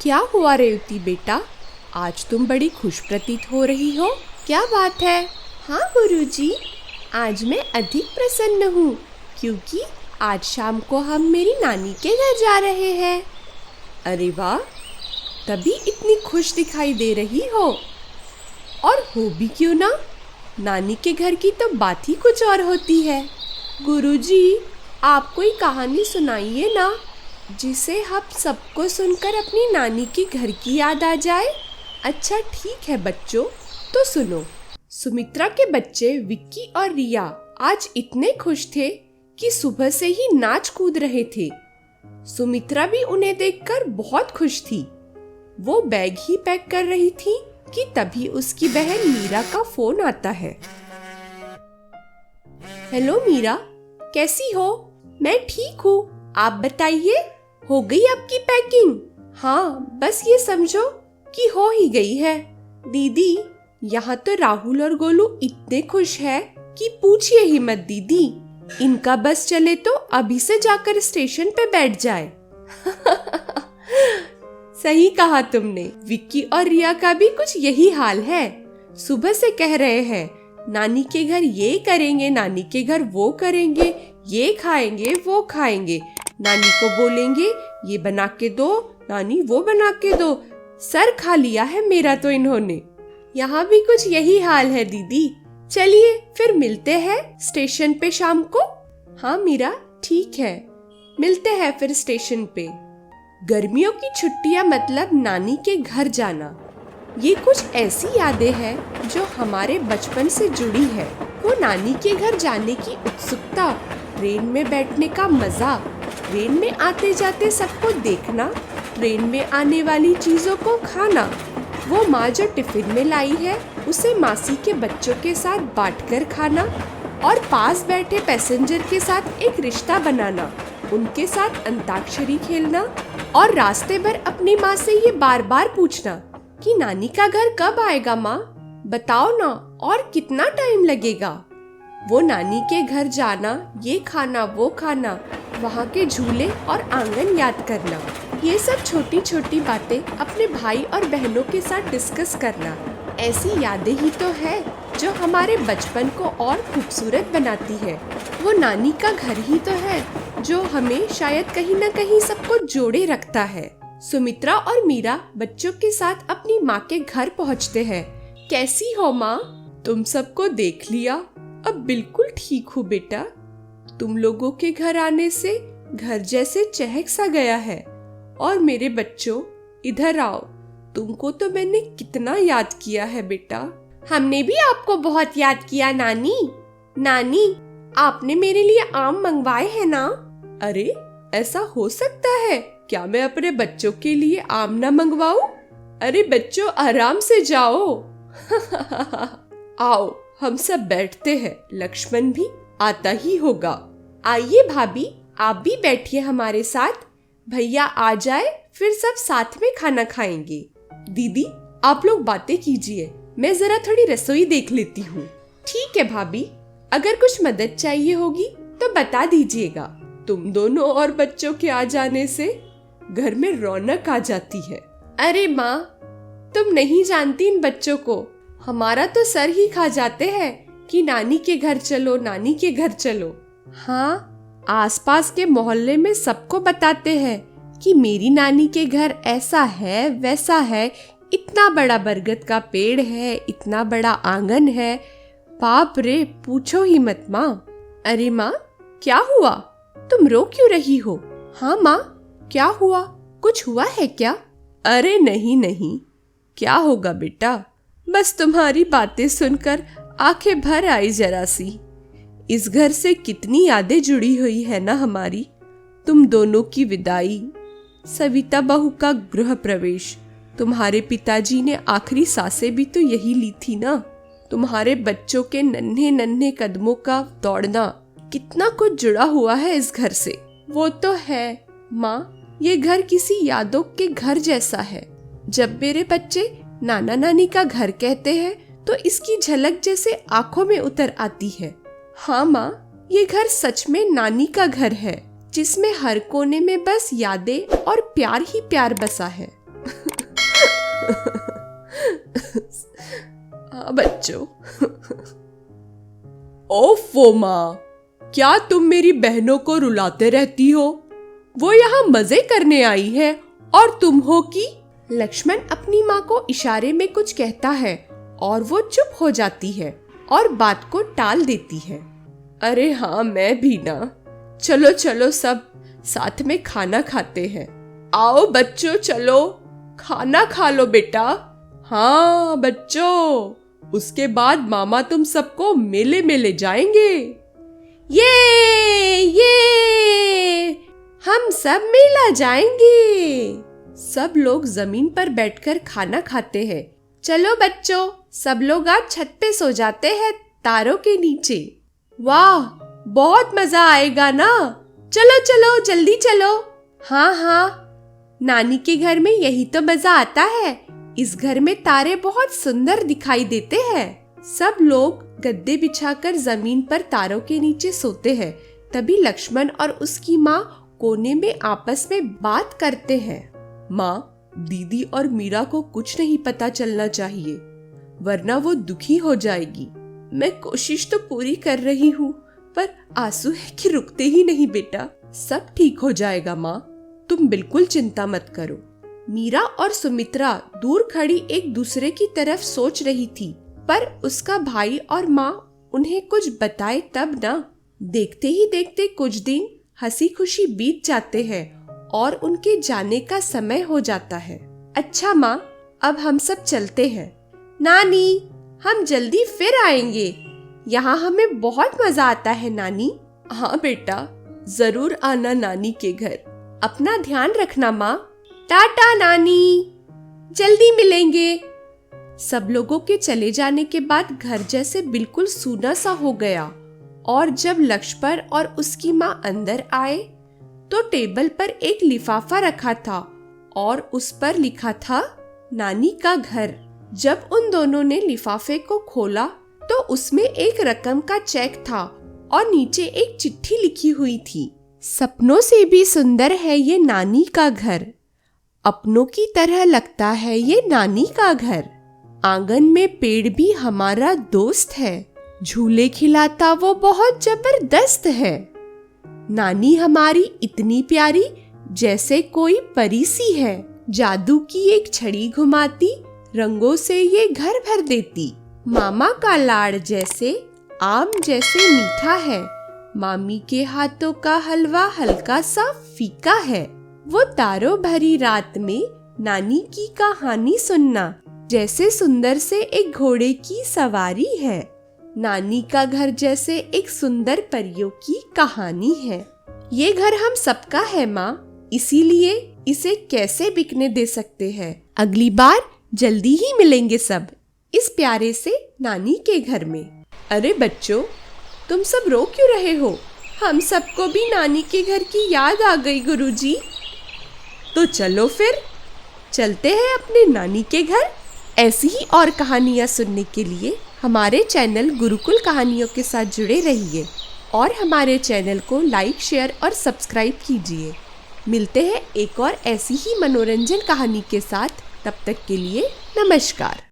क्या हुआ रेवती बेटा, आज तुम बड़ी खुश प्रतीत हो रही हो, क्या बात है? हाँ गुरुजी, आज मैं अधिक प्रसन्न हूँ क्योंकि आज शाम को हम मेरी नानी के घर जा रहे हैं। अरे वाह, तभी इतनी खुश दिखाई दे रही हो। और हो भी क्यों ना, नानी के घर की तो बात ही कुछ और होती है। गुरुजी, आप कोई कहानी सुनाइए ना, जिसे हम सबको सुनकर अपनी नानी के घर की याद आ जाए। अच्छा ठीक है बच्चों, तो सुनो। सुमित्रा के बच्चे विक्की और रिया आज इतने खुश थे कि सुबह से ही नाच कूद रहे थे। सुमित्रा भी उन्हें देखकर बहुत खुश थी। वो बैग ही पैक कर रही थी कि तभी उसकी बहन मीरा का फोन आता है। हेलो मीरा, कैसी हो? मैं ठीक हूँ, आप बताइए, हो गई आपकी पैकिंग? हाँ, बस ये समझो कि हो ही गई है। दीदी, यहाँ तो राहुल और गोलू इतने खुश है कि पूछिए ही मत दीदी। इनका बस चले तो अभी से जाकर स्टेशन पे बैठ जाए। सही कहा तुमने, विक्की और रिया का भी कुछ यही हाल है। सुबह से कह रहे हैं नानी के घर ये करेंगे, नानी के घर वो करेंगे, ये खाएंगे वो खाएंगे। नानी को बोलेंगे ये बना के दो, नानी वो बना के दो। सर खा लिया है मेरा तो इन्होंने। यहाँ भी कुछ यही हाल है दीदी। चलिए फिर मिलते हैं स्टेशन पे शाम को। हाँ मीरा, ठीक है, मिलते हैं फिर स्टेशन पे। गर्मियों की छुट्टियां मतलब नानी के घर जाना, ये कुछ ऐसी यादें हैं जो हमारे बचपन से जुड़ी है। वो नानी के घर जाने की उत्सुकता, ट्रेन में बैठने का मजा, ट्रेन में आते जाते सबको देखना, ट्रेन में आने वाली चीजों को खाना, वो माँ जो टिफिन में लाई है उसे मासी के बच्चों के साथ बांटकर खाना, और पास बैठे पैसेंजर के साथ एक रिश्ता बनाना, उनके साथ अंताक्षरी खेलना, और रास्ते भर अपनी माँ से ये बार बार पूछना कि नानी का घर कब आएगा माँ, बताओ ना, और कितना टाइम लगेगा। वो नानी के घर जाना, ये खाना वो खाना, वहाँ के झूले और आंगन याद करना, ये सब छोटी छोटी बातें अपने भाई और बहनों के साथ डिस्कस करना, ऐसी यादें ही तो है जो हमारे बचपन को और खूबसूरत बनाती है। वो नानी का घर ही तो है जो हमें शायद कहीं न कहीं सबको जोड़े रखता है। सुमित्रा और मीरा बच्चों के साथ अपनी माँ के घर पहुँचते हैं। कैसी हो माँ? तुम सबको देख लिया, अब बिल्कुल ठीक हूँ बेटा। तुम लोगों के घर आने से घर जैसे चहक सा गया है। और मेरे बच्चों, इधर आओ, तुमको तो मैंने कितना याद किया है बेटा। हमने भी आपको बहुत याद किया नानी। नानी, आपने मेरे लिए आम मंगवाए हैं ना? अरे ऐसा हो सकता है क्या मैं अपने बच्चों के लिए आम ना मंगवाऊं? अरे बच्चों आराम से जाओ। आओ हम सब बैठते हैं, लक्ष्मण भी आता ही होगा। आइए भाभी, आप भी बैठिए हमारे साथ। भैया आ जाए फिर सब साथ में खाना खाएंगे। दीदी आप लोग बातें कीजिए, मैं जरा थोड़ी रसोई देख लेती हूँ। ठीक है भाभी, अगर कुछ मदद चाहिए होगी तो बता दीजिएगा। तुम दोनों और बच्चों के आ जाने से घर में रौनक आ जाती है। अरे माँ, तुम नहीं जानती इन बच्चों को, हमारा तो सर ही खा जाते हैं कि नानी के घर चलो, नानी के घर चलो। हाँ, आसपास के मोहल्ले में सबको बताते हैं कि मेरी नानी के घर ऐसा है वैसा है, इतना बड़ा बरगद का पेड़ है, इतना बड़ा आंगन है। बाप रे, पूछो ही मत माँ। अरे माँ, क्या हुआ? तुम रो क्यों रही हो? हाँ माँ, क्या हुआ? कुछ हुआ है क्या? अरे नहीं नहीं, क्या होगा बेटा, बस तुम्हारी बातें सुनकर आंखें भर आई जरा सी। इस घर से कितनी यादें जुड़ी हुई है ना हमारी। तुम दोनों की विदाई, सविता बहू का गृह प्रवेश, तुम्हारे पिताजी ने आखिरी सांसें भी तो यही ली थी ना। तुम्हारे बच्चों के नन्हे नन्हे कदमों का दौड़ना, कितना कुछ जुड़ा हुआ है इस घर से। वो तो है माँ, ये घर किसी यादों के घर जैसा है। जब मेरे बच्चे नाना नानी का घर कहते हैं तो इसकी झलक जैसे आंखों में उतर आती है। हाँ माँ, ये घर सच में नानी का घर है, जिसमें हर कोने में बस यादें और प्यार ही प्यार बसा है। हाँ बच्चों। ओफो माँ, क्या तुम मेरी बहनों को रुलाते रहती हो? वो यहाँ मजे करने आई है और तुम हो कि? लक्ष्मण अपनी माँ को इशारे में कुछ कहता है और वो चुप हो जाती है और बात को टाल देती है। अरे हाँ, मैं भी ना। चलो चलो सब साथ में खाना खाते हैं। आओ बच्चों, चलो खाना खा लो बेटा। हाँ बच्चों, उसके बाद मामा तुम सबको मेले में ले जाएंगे। ये हम सब मेला जाएंगे। सब लोग जमीन पर बैठकर खाना खाते हैं। चलो बच्चों, सब लोग आज छत पे सो जाते हैं तारों के नीचे। वाह, बहुत मजा आएगा ना। चलो चलो जल्दी चलो। हाँ, नानी के घर में यही तो मजा आता है। इस घर में तारे बहुत सुंदर दिखाई देते हैं। सब लोग गद्दे बिछाकर जमीन पर तारों के नीचे सोते हैं। तभी लक्ष्मण और उसकी माँ कोने में आपस में बात करते हैं। माँ, दीदी और मीरा को कुछ नहीं पता चलना चाहिए, वरना वो दुखी हो जाएगी। मैं कोशिश तो पूरी कर रही हूँ, पर आंसू है कि रुकते ही नहीं बेटा। सब ठीक हो जाएगा माँ, तुम बिल्कुल चिंता मत करो। मीरा और सुमित्रा दूर खड़ी एक दूसरे की तरफ सोच रही थी, पर उसका भाई और माँ उन्हें कुछ बताए तब ना। देखते ही देखते कुछ दिन हंसी खुशी बीत जाते हैं और उनके जाने का समय हो जाता है। अच्छा माँ, अब हम सब चलते हैं। नानी, हम जल्दी फिर आएंगे। यहाँ हमें बहुत मजा आता है नानी। हाँ बेटा, जरूर आना नानी के घर। अपना ध्यान रखना माँ। टाटा नानी, जल्दी मिलेंगे। सब लोगों के चले जाने के बाद घर जैसे बिल्कुल सूना सा हो गया और जब लक्ष्मण और उसकी माँ अंदर आए तो टेबल पर एक लिफाफा रखा था और उस पर लिखा था नानी का घर। जब उन दोनों ने लिफाफे को खोला तो उसमें एक रकम का चेक था और नीचे एक चिट्ठी लिखी हुई थी। सपनों से भी सुंदर है ये नानी का घर, अपनों की तरह लगता है ये नानी का घर। आंगन में पेड़ भी हमारा दोस्त है, झूले खिलाता वो बहुत जबरदस्त है। नानी हमारी इतनी प्यारी जैसे कोई परी सी है, जादू की एक छड़ी घुमाती रंगों से ये घर भर देती। मामा का लाड़ जैसे आम जैसे मीठा है, मामी के हाथों का हलवा हल्का सा फीका है। वो तारों भरी रात में नानी की कहानी सुनना जैसे सुंदर से एक घोड़े की सवारी है। नानी का घर जैसे एक सुंदर परियों की कहानी है। ये घर हम सबका है माँ, इसीलिए इसे कैसे बिकने दे सकते हैं। अगली बार जल्दी ही मिलेंगे सब इस प्यारे से नानी के घर में। अरे बच्चों, तुम सब रो क्यों रहे हो? हम सबको भी नानी के घर की याद आ गई गुरुजी। तो चलो फिर चलते हैं अपने नानी के घर। ऐसी ही और कहानियाँ सुनने के लिए हमारे चैनल गुरुकुल कहानियों के साथ जुड़े रहिए और हमारे चैनल को लाइक, शेयर और सब्सक्राइब कीजिए। मिलते हैं एक और ऐसी ही मनोरंजन कहानी के साथ। तब तक के लिए नमस्कार।